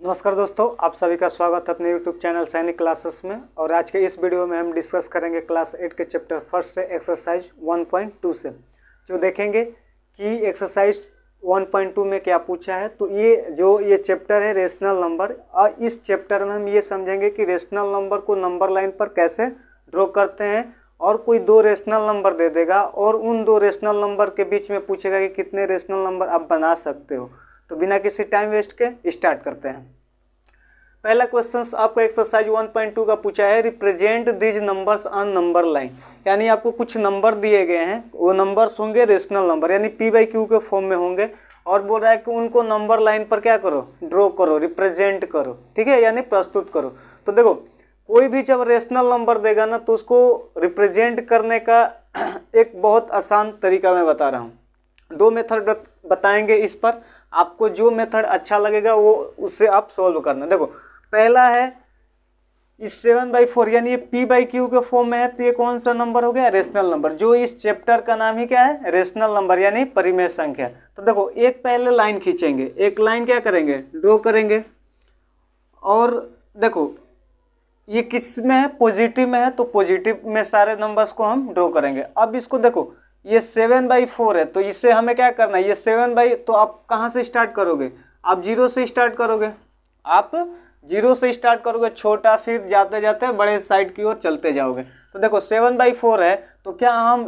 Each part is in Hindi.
नमस्कार दोस्तों, आप सभी का स्वागत है अपने YouTube चैनल सैनिक क्लासेस में। और आज के इस वीडियो में हम डिस्कस करेंगे क्लास 8 के चैप्टर फर्स्ट से एक्सरसाइज 1.2 से, जो देखेंगे कि एक्सरसाइज 1.2 में क्या पूछा है। तो ये चैप्टर है रेशनल नंबर, और इस चैप्टर में हम ये समझेंगे कि रेशनल नंबर को नंबर लाइन पर कैसे ड्रॉ करते हैं। और कोई दो रेशनल नंबर दे देगा और उन दो रेशनल नंबर के बीच में पूछेगा कि कितने रेशनल नंबर आप बना सकते हो। तो बिना किसी टाइम वेस्ट के स्टार्ट करते हैं। पहला क्वेश्चन आपको एक्सरसाइज 1.2 का पूछा है, represent these numbers on number line. यानी आपको कुछ नंबर दिए गए हैं, वो नंबर्स होंगे रेशनल नंबर, यानी P/Q के फॉर्म में होंगे। और बोल रहा है कि उनको नंबर लाइन पर क्या करो, ड्रॉ करो, रिप्रेजेंट करो, ठीक है, यानी प्रस्तुत करो। तो देखो, कोई भी जब रेशनल नंबर देगा ना, तो उसको रिप्रेजेंट करने का एक बहुत आसान तरीका मैं बता रहा हूँ। दो मेथड बताएंगे इस पर, आपको जो मेथड अच्छा लगेगा वो उससे आप सॉल्व करना। देखो, पहला है इस 7/4, यानी ये P/Q के फॉर्म में है, तो ये कौन सा नंबर हो गया, रेशनल नंबर, जो इस चैप्टर का नाम ही क्या है, रेशनल नंबर यानी परिमेय संख्या। तो देखो, एक पहले लाइन खींचेंगे, एक लाइन क्या करेंगे, ड्रॉ करेंगे। और देखो, ये किस में है, पॉजिटिव में है, तो पॉजिटिव में सारे नंबर्स को हम ड्रॉ करेंगे। अब इसको देखो, ये 7/4 है, तो इससे हमें क्या करना है, ये 7/, तो आप कहाँ से स्टार्ट करोगे, आप 0 से स्टार्ट करोगे। आप 0 से स्टार्ट करोगे, छोटा, फिर जाते जाते बड़े साइड की ओर चलते जाओगे। तो देखो 7/4 है, तो क्या हम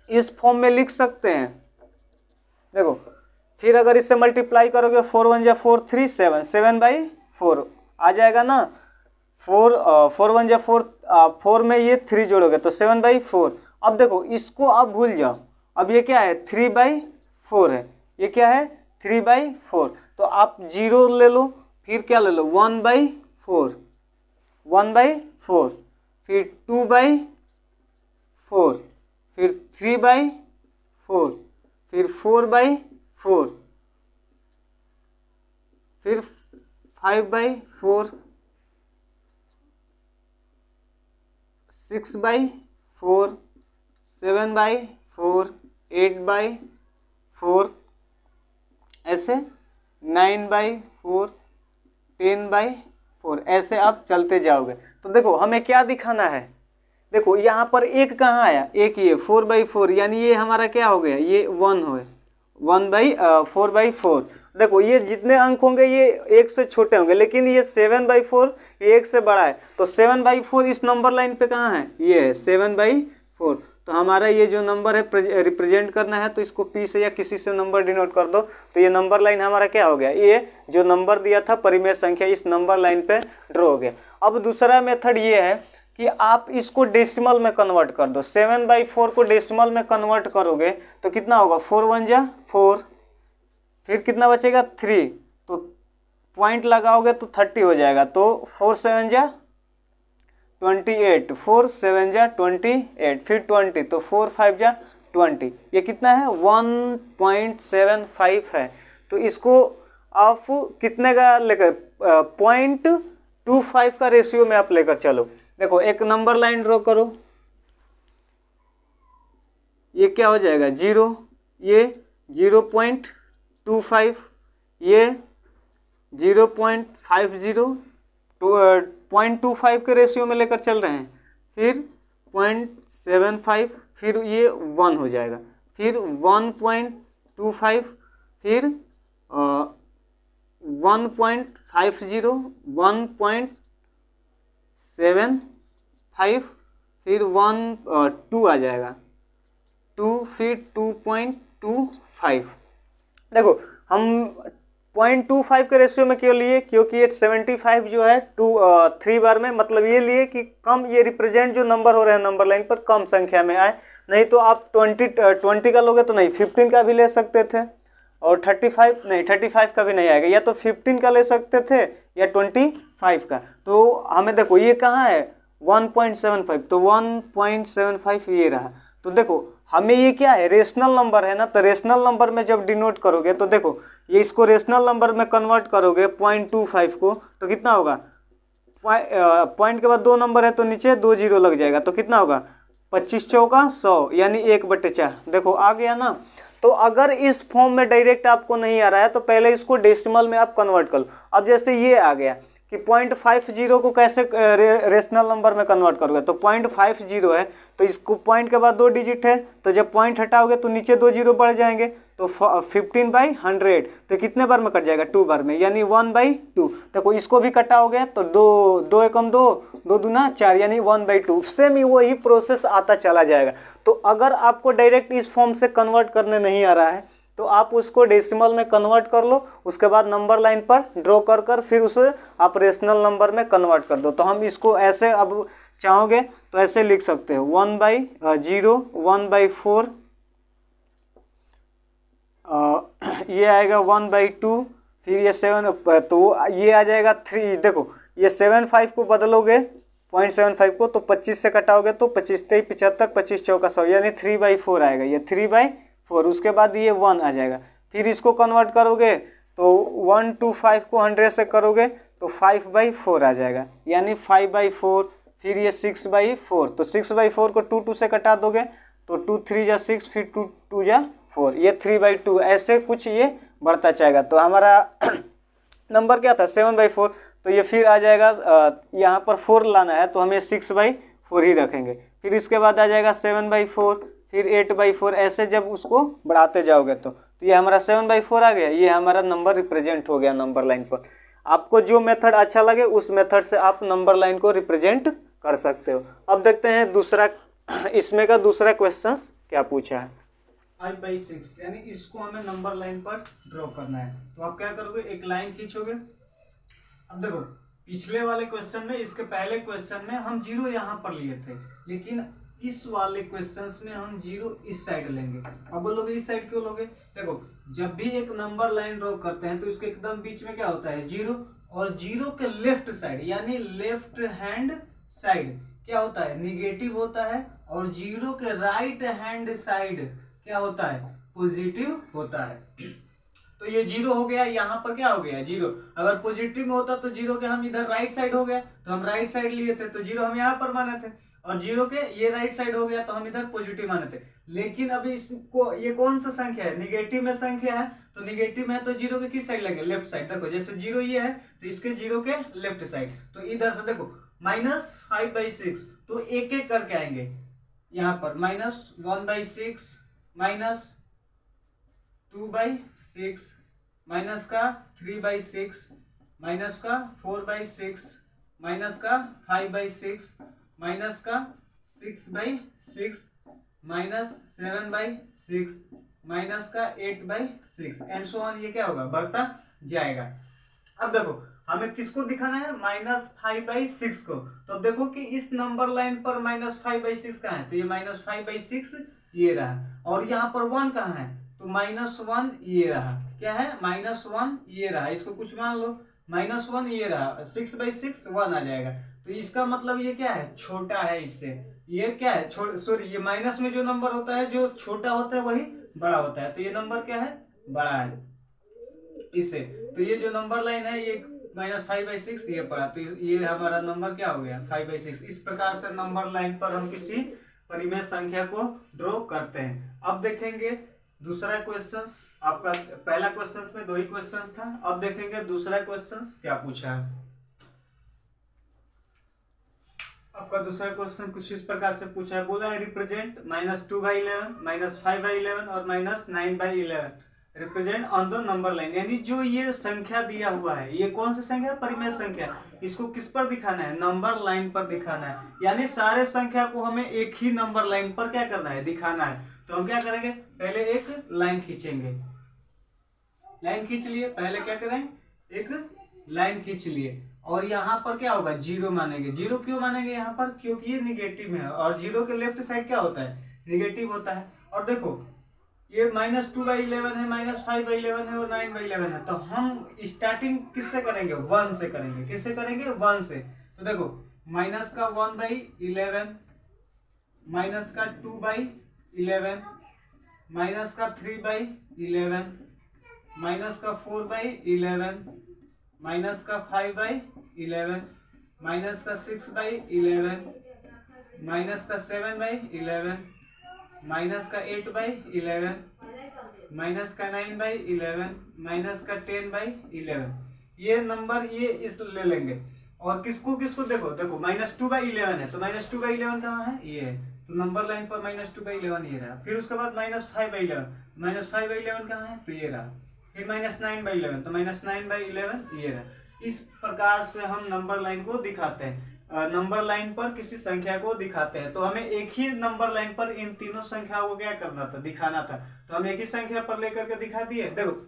इस फॉर्म में लिख सकते हैं। देखो, फिर अगर इससे मल्टीप्लाई करोगे, 4 1 जा 4 3 7, 7/4 आ जाएगा ना। 4 1 जा 4, 4 में ये 3 जोड़ोगे तो 7/4। अब देखो, इसको आप भूल जाओ, अब ये क्या है, 3/4 है, ये क्या है, 3/4। तो आप 0 ले लो, फिर क्या ले लो, 1/4, 1/4, फिर 2/4, फिर 3/4, फिर 4/4, फिर 5/4, 6/4, 7/4, 8/4, ऐसे 9/4, 10/4, ऐसे आप चलते जाओगे। तो देखो, हमें क्या दिखाना है, देखो यहाँ पर एक कहाँ आया, एक ये 4/4, यानी ये हमारा क्या हो गया, ये 1 हो, 4/4। देखो, ये जितने अंक होंगे ये 1 से छोटे होंगे, लेकिन ये 7/4 ये 1 से बड़ा है। तो 7/4 इस नंबर लाइन पे कहाँ है, ये है 7/4। तो हमारा ये जो नंबर है रिप्रेजेंट करना है, तो इसको P से या किसी से नंबर डिनोट कर दो। तो ये नंबर लाइन हमारा क्या हो गया, ये जो नंबर दिया था परिमेय संख्या, इस नंबर लाइन पे ड्रॉ हो गया। अब दूसरा मेथड ये है कि आप इसको डेसिमल में कन्वर्ट कर दो। 7/4 को डेसिमल में कन्वर्ट करोगे तो कितना होगा, 4 1 जा 4, फिर कितना बचेगा 3, तो पॉइंट लगाओगे तो 30 हो जाएगा। तो 4 7 जा 28, 4 7 जा 28, फिर 20, तो 4 5 जा 20, ये कितना है, 1.75 है। तो इसको आप कितने का लेकर, 0.25 का रेशियो में आप लेकर चलो। देखो, एक नंबर लाइन ड्रॉ करो, ये क्या हो जाएगा 0, ये 0.25, ये 0.50, 0.25 के रेशियो में लेकर चल रहे हैं, फिर 0.75, फिर ये 1 हो जाएगा, फिर 1.25, फिर 1.50, 1.75, फिर 2 आ जाएगा, 2, फिर 2.25। देखो, हम 0.25 के रेशियो में क्यों लिए, क्योंकि ये 75 जो है 3 बार में, मतलब ये लिए कि कम, ये रिप्रेजेंट जो नंबर हो रहे हैं नंबर लाइन पर कम संख्या में आए। नहीं तो आप 20 का लोगे तो नहीं, 15 का भी ले सकते थे, और 35 का भी नहीं आएगा, या तो 15 का ले सकते थे या 25 का। तो हमें देखो, ये कहाँ है 1.75, तो 1.75 ये रहा। तो देखो, हमें ये क्या है, रेशनल नंबर है ना, तो रेशनल नंबर में जब डिनोट करोगे, तो देखो ये इसको रेशनल नंबर में कन्वर्ट करोगे 0.25 को, तो कितना होगा, पॉइंट के बाद 2 नंबर है तो नीचे 2 0 लग जाएगा, तो कितना होगा, 25 चौका 100, यानी 1/4। देखो आ गया ना। तो अगर इस फॉर्म में डायरेक्ट आपको नहीं आ रहा है तो पहले इसको डेसिमल में आप कन्वर्ट कर लो। अब जैसे ये आ गया कि 0.50 को कैसे रेशनल नंबर में कन्वर्ट करोगे, तो 0.50 है तो इसको पॉइंट के बाद 2 डिजिट है, तो जब पॉइंट हटाओगे तो नीचे 2 जीरो बढ़ जाएंगे, तो 15/100 तो कितने बार में कट जाएगा, 2 बार में, यानी 1/2। देखो इसको भी कटाओगे तो 2 एकम 2, 2 दूना 4 यानी 1/2। सेम ही वही प्रोसेस आता चला जाएगा। तो अगर आपको डायरेक्ट इस फॉर्म से कन्वर्ट करने नहीं आ रहा है तो आप उसको डेसिमल में कन्वर्ट कर लो, उसके बाद नंबर लाइन पर ड्रॉ कर कर फिर उसे आप रेशनल नंबर में कन्वर्ट कर दो। तो हम इसको ऐसे अब चाहोगे तो ऐसे लिख सकते हो 1/0, 1/4, ये आएगा 1/2, फिर ये 7, तो ये आ जाएगा 3। देखो ये 75 को बदलोगे 0.75 को तो 25 से कटाओगे तो 25 3 75, 25 चौका 100 यानी 3/4 आएगा, ये 3/4। उसके बाद ये 1 आ जाएगा। फिर इसको कन्वर्ट करोगे तो 1 to 5 को 100 से करोगे तो 5/4 आ जाएगा, यानी 5/4। फिर ये 6/4, तो 6/4 को 2 से कटा दोगे तो 2 3 जा 6, फिर 2 2 जा 4, ये 3/2। ऐसे कुछ ये बढ़ता जाएगा। तो हमारा नंबर क्या था 7/4, तो ये फिर आ जाएगा यहाँ पर 4 लाना है तो हमें 6/4 ही रखेंगे। फिर इसके बाद आ जाएगा 7/4, फिर 8/4। ऐसे जब उसको बढ़ाते जाओगे तो ये हमारा 7/4 आ गया, ये हमारा नंबर रिप्रेजेंट हो गया नंबर लाइन पर। आपको जो मेथड अच्छा लगे उस मेथड से आप नंबर लाइन को रिप्रेजेंट कर सकते हो। अब देखते हैं दूसरा, इसमें का दूसरा क्वेश्चन क्या पूछा है। 5/6 यानी इसको हमें नंबर लाइन पर ड्रॉ करना है। तो आप क्या करोगे, एक लाइन खींचोगे। अब देखो पिछले वाले क्वेश्चन में, इसके पहले क्वेश्चन में हम 0 यहाँ पर लिए थे, लेकिन इस वाले क्वेश्चंस में हम 0 इस साइड लेंगे। अब बोलोगे इस साइड क्यों लोगे, देखो जब भी एक नंबर लाइन ड्रॉ करते हैं तो इसके एकदम बीच में क्या होता है 0, और 0 के लेफ्ट साइड यानी लेफ्ट हैंड साइड क्या होता है निगेटिव होता है, और 0 के राइट हैंड साइड क्या होता है पॉजिटिव होता है। तो ये 0 हो गया, यहाँ पर क्या हो गया 0। अगर पॉजिटिव में होता तो 0 के हम इधर राइट साइड हो गया, तो हम राइट साइड लिए थे तो 0 हम यहाँ पर माने थे, और 0 के ये राइट साइड हो गया तो हम इधर पॉजिटिव माने थे। लेकिन अभी इसको ये कौन सा संख्या है, निगेटिव में संख्या है, तो निगेटिव में तो 0 के किस साइड लगे, लेफ्ट साइड। देखो जैसे 0 ये है तो इसके 0 के लेफ्ट साइड, तो इधर से देखो -5/6, तो एक एक करके आएंगे। यहाँ पर -1/6, -2/6, माइनस का 3/6, माइनस का 4/6, माइनस का 5/6, माइनस का 6/6, -7/6, माइनस का 8/6 एंड सो ऑन। ये क्या होगा बढ़ता जाएगा। अब देखो हमें किसको दिखाना है -5/6 को। तो अब देखो कि इस नंबर लाइन पर -5/6 कहाँ है, तो ये -5/6 ये रहा, और यहाँ पर 1 कहाँ है, तो -1 ये रहा। क्या है -1 ये रहा, इसको कुछ मान लो -1 ये रहा, 6/6 1 आ जाएगा। तो इसका मतलब ये क्या है छोटा है इससे, ये क्या है सॉरी ये माइनस में जो नंबर होता है जो छोटा होता है वही बड़ा होता है, तो ये नंबर क्या है बड़ा है इससे। तो ये जो नंबर लाइन है ये -5/6 ये पड़ा, तो ये हमारा नंबर क्या हो गया 5/6। इस प्रकार से नंबर लाइन पर हम किसी परिमेय संख्या को ड्रॉ करते हैं। अब देखेंगे दूसरा क्वेश्चन। आपका पहला क्वेश्चन में 2 ही क्वेश्चन था, अब देखेंगे दूसरा क्वेश्चन क्या पूछा है। आपका दूसरा क्वेश्चन कुछ इस प्रकार से पूछा है, बोला है रिप्रेजेंट -2/11, -5/11 और -9/11 represent on the number line. यानी जो ये संख्या दिया हुआ है ये कौन सी संख्या परिमेय संख्या, इसको किस पर दिखाना है नंबर लाइन पर दिखाना है। यानी सारे संख्या को हमें एक ही नंबर लाइन पर क्या करना है दिखाना है। तो हम क्या करेंगे पहले एक लाइन खींचेंगे, लाइन खींच लिए, पहले क्या करें एक लाइन खींच लिए, और यहाँ पर क्या होगा 0 मानेंगे। 0 क्यों मानेंगे यहाँ पर, क्योंकि ये निगेटिव में है, और 0 के लेफ्ट साइड क्या होता है निगेटिव होता है। और देखो ये -2/11 है, -5/11 है और 9/11 है, तो हम स्टार्टिंग किससे करेंगे 1 से करेंगे। किससे करेंगे 1 से। तो देखो माइनस का 1/11, माइनस का 2/11, माइनस का 3/11, माइनस का 4/11, माइनस का 5/11, माइनस का 6/11, माइनस का 7/11, माइनस का 8/11, माइनस का 9/11 माइनस का 10/11, ये नंबर ये इस ले लेंगे। और किसको किसको देखो देखो -2/11 है, तो -2/11 कहाँ है, ये है, तो नंबर लाइन पर -2/11 ये रहा। फिर उसके बाद -5/11, -5/11 कहाँ है, तो ये रहा। फिर -9/11, तो -9/11 ये रहा। इस प्रकार से हम नंबर लाइन को दिखाते हैं, नंबर लाइन पर किसी संख्या को दिखाते हैं। तो हमें एक ही नंबर लाइन पर इन तीनों संख्याओं को क्या करना था, दिखाना था। तो हम एक ही संख्या पर लेकर के दिखा दिए। देखो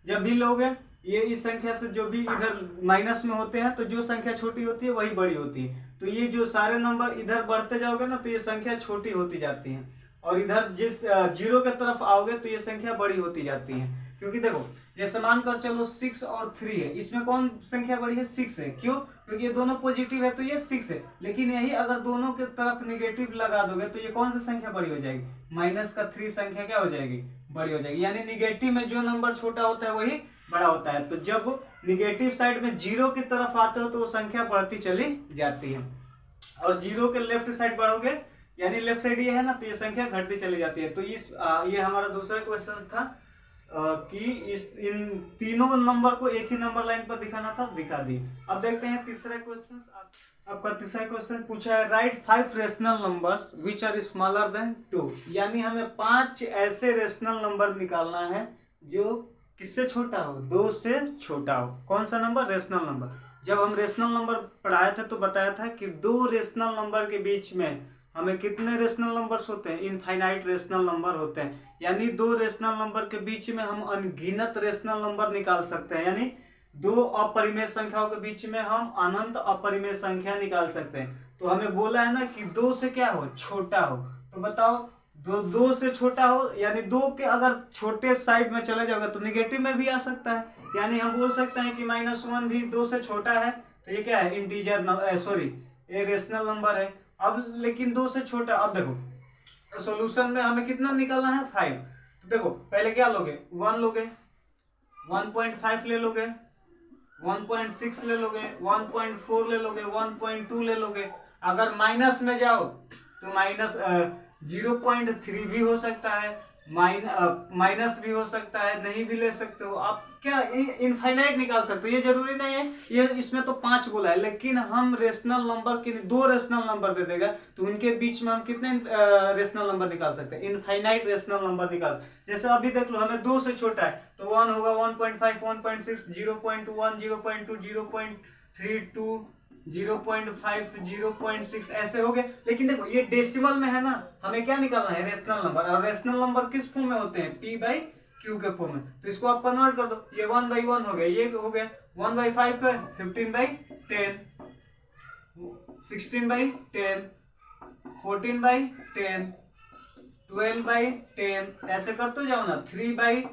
जब भी लोग ये इस संख्या से जो भी इधर माइनस में होते हैं, तो जो संख्या छोटी होती है वही बड़ी होती है। तो ये जो सारे नंबर इधर बढ़ते जाओगे ना, तो ये संख्या छोटी होती जाती है, और इधर जिस जीरो के तरफ आओगे तो ये संख्या बड़ी होती जाती है। क्योंकि देखो जैसे मानकर चलो 6 और 3 है, इसमें कौन संख्या बड़ी है, 6 है। क्यों, क्योंकि ये दोनों पॉजिटिव है तो ये 6 है। लेकिन यही अगर दोनों के तरफ निगेटिव लगा दोगे तो ये कौन सी संख्या बड़ी हो जाएगी, -3 संख्या क्या हो जाएगी, बड़ी हो जाएगी। यानी निगेटिव में जो नंबर छोटा होता है वही बड़ा होता है। तो जब निगेटिव साइड में जीरो की तरफ आते हो तो वो संख्या बढ़ती चली जाती है, और जीरो के लेफ्ट साइड बढ़ोगे यानी लेफ्ट साइड ये है ना, तो ये संख्या घटती चली जाती है। तो ये हमारा दूसरा क्वेश्चन था कि इन तीनों नंबर को एक ही नंबर लाइन पर दिखाना था, दिखा दिए। अब देखते हैं तीसरा क्वेश्चन। आपका तीसरा क्वेश्चन पूछा है right 5 rational numbers which are smaller than 2, यानी हमें 5 ऐसे रेशनल नंबर निकालना है जो किससे छोटा हो, 2 से छोटा हो। कौन सा नंबर, रेशनल नंबर। जब हम रेशनल नंबर पढ़ाए थे तो बताया था कि 2 रेशनल नंबर के बीच में हमें कितने रेशनल नंबर्स होते हैं, इनफाइनाइट रेशनल नंबर होते हैं। यानी 2 रेशनल नंबर के बीच में हम अनगिनत रेशनल नंबर निकाल सकते हैं, यानी 2 अपरिमेय संख्याओं के बीच में हम अनंत अपरिमेय संख्या निकाल सकते हैं। तो हमें बोला है ना कि 2 से क्या हो, छोटा हो। तो बताओ 2 से छोटा हो, यानी 2 के अगर छोटे साइड में चले जाओगे तो निगेटिव में भी आ सकता है। यानी हम बोल सकते हैं कि -1 भी 2 से छोटा है, तो ये क्या है, इंटीजर सॉरी ये रेशनल नंबर है। अब लेकिन 2 से छोटा, अब देखो सॉल्यूशन में हमें कितना निकालना है, 5। तो देखो पहले क्या लोगे, 1 लोगे, 1.5 ले लोगे, 1.6 ले लोगे, 1.4 ले लोगे, 1.2 ले लोगे। अगर माइनस में जाओ तो -0.3 भी हो सकता है, माइनस भी हो सकता है, नहीं भी ले सकते हो आप, क्या इनफाइनाइट निकाल सकते हो। ये जरूरी नहीं है, ये इसमें तो 5 बोला है, लेकिन हम रेशनल नंबर के 2 रेशनल नंबर दे देगा तो उनके बीच में हम कितने रेशनल नंबर निकाल सकते हैं, इनफाइनाइट रेशनल नंबर निकाल। जैसे अभी देख लो हमें 2 से छोटा है तो 1 होगा, 1.5, 1.6, 0.1, 0.2, 0.32, 0.5, 0.6 ऐसे हो गए। लेकिन देखो ये डेसिमल में है ना, हमें क्या निकालना है, रेशनल नंबर। और रेशनल नंबर किस फॉर्म में होते हैं, p/q के फॉर्म में। तो इसको आप कन्वर्ट कर दो, ये 1/1 हो गया, ये हो गया 1/5 का 15/10, 16/10, 14/10, 12/10, ऐसे करते जाओ ना, 3/10,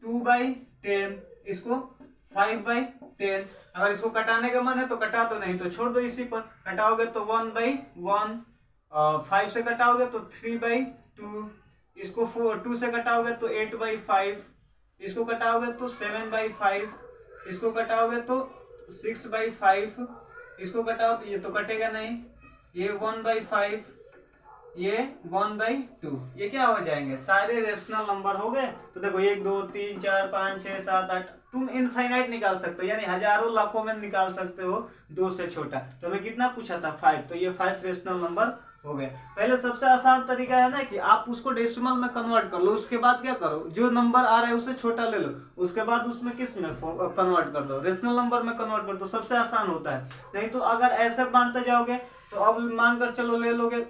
2/10, इसको 5/10। अगर इसको कटाने का मन है तो कटा दो, नहीं तो छोड़ दो इसी पर। कटाओगे तो 1/1, 5 से कटाओगे तो 3/2, इसको 2 से कटाओगे तो 8/5, इसको कटाओगे तो 7/5, इसको कटाओगे तो 6/5, इसको कटाओ तो ये तो कटेगा नहीं, ये 1/5, ये 1/2, ये क्या हो जाएंगे, सारे रेशनल नंबर हो गए। तो देखो 1 2 3 4 5 6 7 8, तुम इनफाइनाइट निकाल सकते हो, यानी हजारों लाखों में निकाल सकते हो 2 से छोटा। तो हमें कितना पूछा था, 5, तो ये 5 रेशनल नंबर हो गए। पहले सबसे आसान तरीका है ना कि आप उसको डेसिमल में कन्वर्ट कर लो, उसके बाद क्या करो, जो नंबर आ रहा है उसे छोटा ले लो, उसके बाद उसमें किस में कन्वर्ट कर दो, रेशनल नंबर में कन्वर्ट कर दो, सबसे आसान होता है। नहीं तो अगर ऐसे मानते जाओगे तो अब मानकर चलो ले लोगे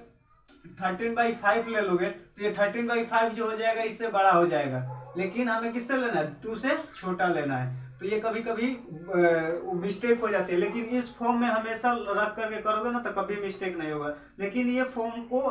13/5 ले लोगे तो ये 13/5 जो हो जाएगा इससे बड़ा हो जाएगा, लेकिन हमें किससे लेना है, 2 से छोटा लेना है। तो ये कभी कभी मिस्टेक हो जाती है, लेकिन इस फॉर्म में हमेशा रख करके करोगे ना तो कभी मिस्टेक नहीं होगा। लेकिन ये फॉर्म को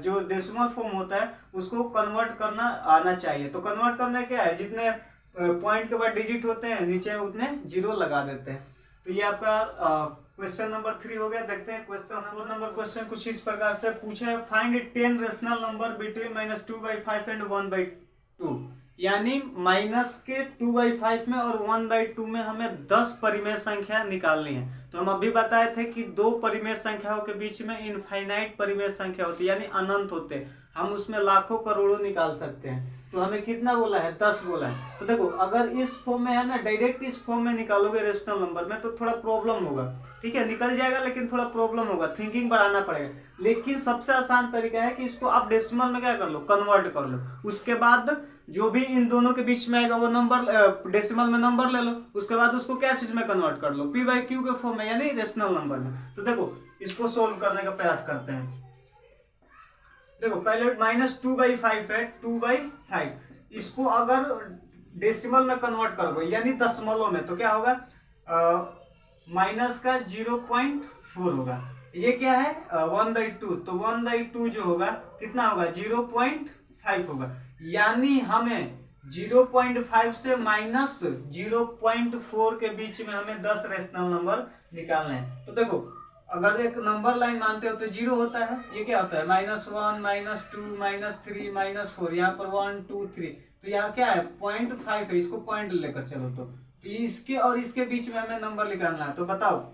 जो डेसिमल फॉर्म होता है उसको कन्वर्ट करना आना चाहिए। तो कन्वर्ट करना क्या है, जितने पॉइंट के बाद डिजिट होते हैं नीचे उतने 0 लगा देते हैं। तो ये आपका क्वेश्चन नंबर 3 हो गया। देखते हैं क्वेश्चन नंबर क्वेश्चन कुछ इस प्रकार से पूछा है, find 10 rational number between -2/5 and 1/2, यानी माइनस के 2/5 में और 1/2 में हमें 10 परिमेय संख्या निकालनी है। तो हम अभी बताए थे कि 2 परिमेय संख्याओं के बीच में इनफाइनाइट परिमेय संख्या होती है, यानी अनंत होते हैं। हम उसमें लाखों करोड़ों निकाल सकते हैं। तो हमें कितना बोला है, 10 बोला है। तो देखो अगर इस फॉर्म में है ना, डायरेक्ट इस फॉर्म में निकालोगे रेशनल नंबर में तो थोड़ा प्रॉब्लम होगा, ठीक है, निकल जाएगा लेकिन थोड़ा प्रॉब्लम होगा, थिंकिंग बढ़ाना पड़ेगा। लेकिन सबसे आसान तरीका है कि इसको आप डेसिमल में क्या कर लो, कन्वर्ट कर लो। उसके बाद जो भी इन दोनों के बीच में आएगा वो नंबर डेसिमल में नंबर ले लो, उसके बाद उसको क्या चीज में कन्वर्ट कर लो, पी बाई क्यू के फॉर्म में, यानी रेशनल नंबर में। तो देखो इसको सोल्व करने का प्रयास करते हैं। देखो पहले -2/5 है, 2/5, इसको अगर डेसिमल में कन्वर्ट करोगे यानी दशमलव में तो क्या होगा, माइनस का 0.4 होगा। ये क्या है 1/2, तो 1/2 जो होगा कितना होगा, 0.5 होगा। यानी हमें 0.5 से -0.4 के बीच में हमें 10 रेशनल नंबर निकालने हैं। तो देखो अगर एक नंबर लाइन मानते हो तो 0 होता है, ये क्या होता है -1 -2 -3 -4, यहाँ पर 1 2 3, तो यहाँ क्या है 0.5 है, इसको पॉइंट लेकर चलो। तो इसके और इसके बीच में हमें नंबर निकालना है। तो बताओ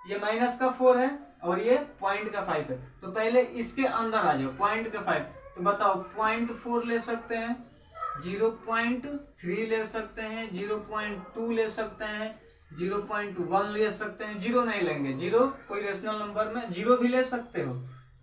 ये माइनस का 4 है और ये पॉइंट का 5 है, तो पहले इसके अंदर आ जाओ, पॉइंट का 5। तो बताओ 0.4 ले सकते हैं, 0.3 ले सकते हैं, 0.2 ले सकते हैं, 0.1 ले सकते हैं, 0 नहीं लेंगे, 0 कोई रेशनल नंबर में 0 भी ले सकते हो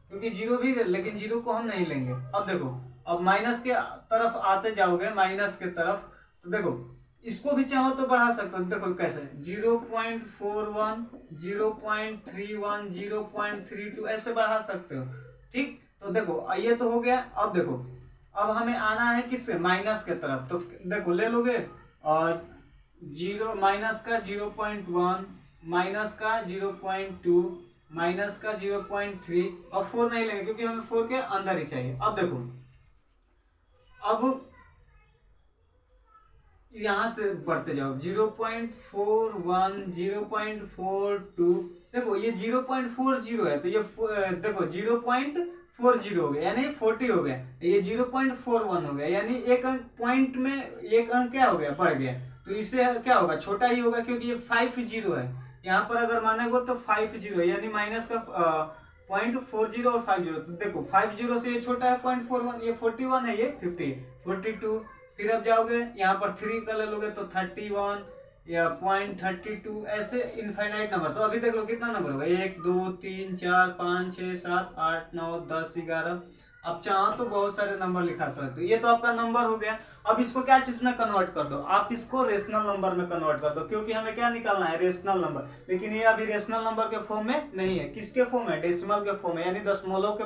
क्योंकि 0 भी, लेकिन 0 को हम नहीं लेंगे। अब देखो अब माइनस के तरफ आते जाओगे, माइनस के तरफ, तो देखो इसको भी चाहो तो बढ़ा सकते हो। देखो कैसे 0.41 0.31 0.32 ऐसे बढ़ा सकते हो, ठीक। तो देखो ये तो हो गया। अब देखो अब हमें आना है किससे, माइनस के तरफ। तो देखो ले लोगे और 0 माइनस का 0.1 माइनस का 0.2 माइनस का 0.3 और 4 नहीं लेंगे क्योंकि हमें 4 के अंदर ही चाहिए। अब देखो अब यहां से बढ़ते जाओ 0.41 0.42, देखो ये 0.40 है, तो ये देखो 0.40 हो गया यानी 40 हो गया, ये 0.41 हो गया यानी एक अंक पॉइंट में एक अंक क्या हो गया, बढ़ गया। तो इससे क्या होगा, छोटा ही होगा क्योंकि ये 50 है, यहाँ पर अगर मानेगो तो 50 है यानी माइनस का 0.40 और 50। तो देखो 50 से ये छोटा है 0.41, ये 41 है, ये 50 42। फिर अब जाओगे यहाँ पर 3 का ले लोगे तो 31 या 0.32, ऐसे इनफाइनाइट नंबर। तो अभी देख लो कितना नंबर होगा, 1 2 3 4 5 6 7 8 9 10 11। अब चाहो तो बहुत सारे नंबर लिखा सकते हो। ये तो आपका नंबर हो गया। अब इसको क्या चीज में कन्वर्ट कर दो, आप इसको रेशनल नंबर में कन्वर्ट कर दो, क्योंकि हमें क्या निकालना है, रेशनल नंबर। लेकिन ये अभी रेशनल नंबर के फॉर्म में नहीं है, किसके फॉर्म है, डेसिमल के फॉर्म में, यानी दशमलव के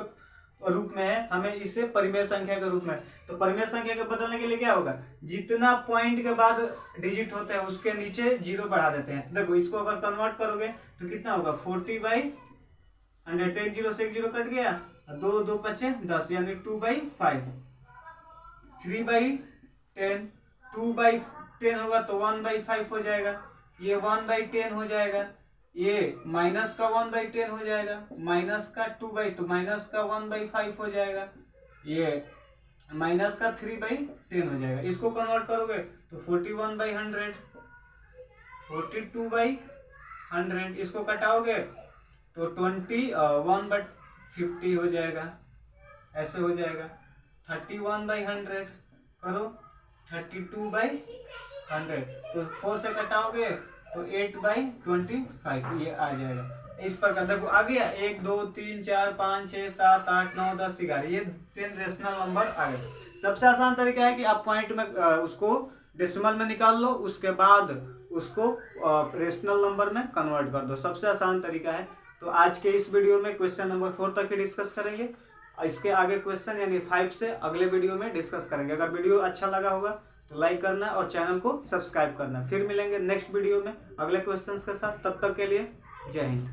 रूप में है। हमें इसे परिमेय संख्या के रूप में, तो परिमेय संख्या के बदलने के लिए क्या होगा, जितना पॉइंट के बाद डिजिट होते हैं उसके नीचे 0 बढ़ा देते हैं। देखो इसको अगर कन्वर्ट करोगे तो कितना होगा, 40/100, एक 0 से एक 0 कट गया, 2 2 5 10 यानी 2/5, 3/10, 2/10 होगा तो 1/5 हो जाएगा, ये 1/10 हो जाएगा, ये माइनस का 1/10 हो जाएगा, माइनस का 2/, तो माइनस का 1/5 हो जाएगा, ये माइनस का 3/10 हो जाएगा। इसको कन्वर्ट करोगे तो 41/100, 42/100, इसको कटाओगे तो 21/50 हो जाएगा, ऐसे हो जाएगा। 31/100 करो, 32/100, तो 4 से कटाओगे तो 8/25 ये आ जाएगा। इस प्रकार देखो आ गया, 1 2 3 4 5 6 7 8 9 10 11, ये 10 रेशनल नंबर आ गए। सबसे आसान तरीका है कि आप पॉइंट में उसको डेसिमल में निकाल लो, उसके बाद उसको रेशनल नंबर में कन्वर्ट कर दो, सबसे आसान तरीका है। तो आज के इस वीडियो में क्वेश्चन नंबर 4 तक ही डिस्कस करेंगे, इसके आगे क्वेश्चन यानी 5 से अगले वीडियो में डिस्कस करेंगे। अगर वीडियो अच्छा लगा होगा तो लाइक करना और चैनल को सब्सक्राइब करना। फिर मिलेंगे नेक्स्ट वीडियो में अगले क्वेश्चंस के साथ, तब तक के लिए जय हिंद।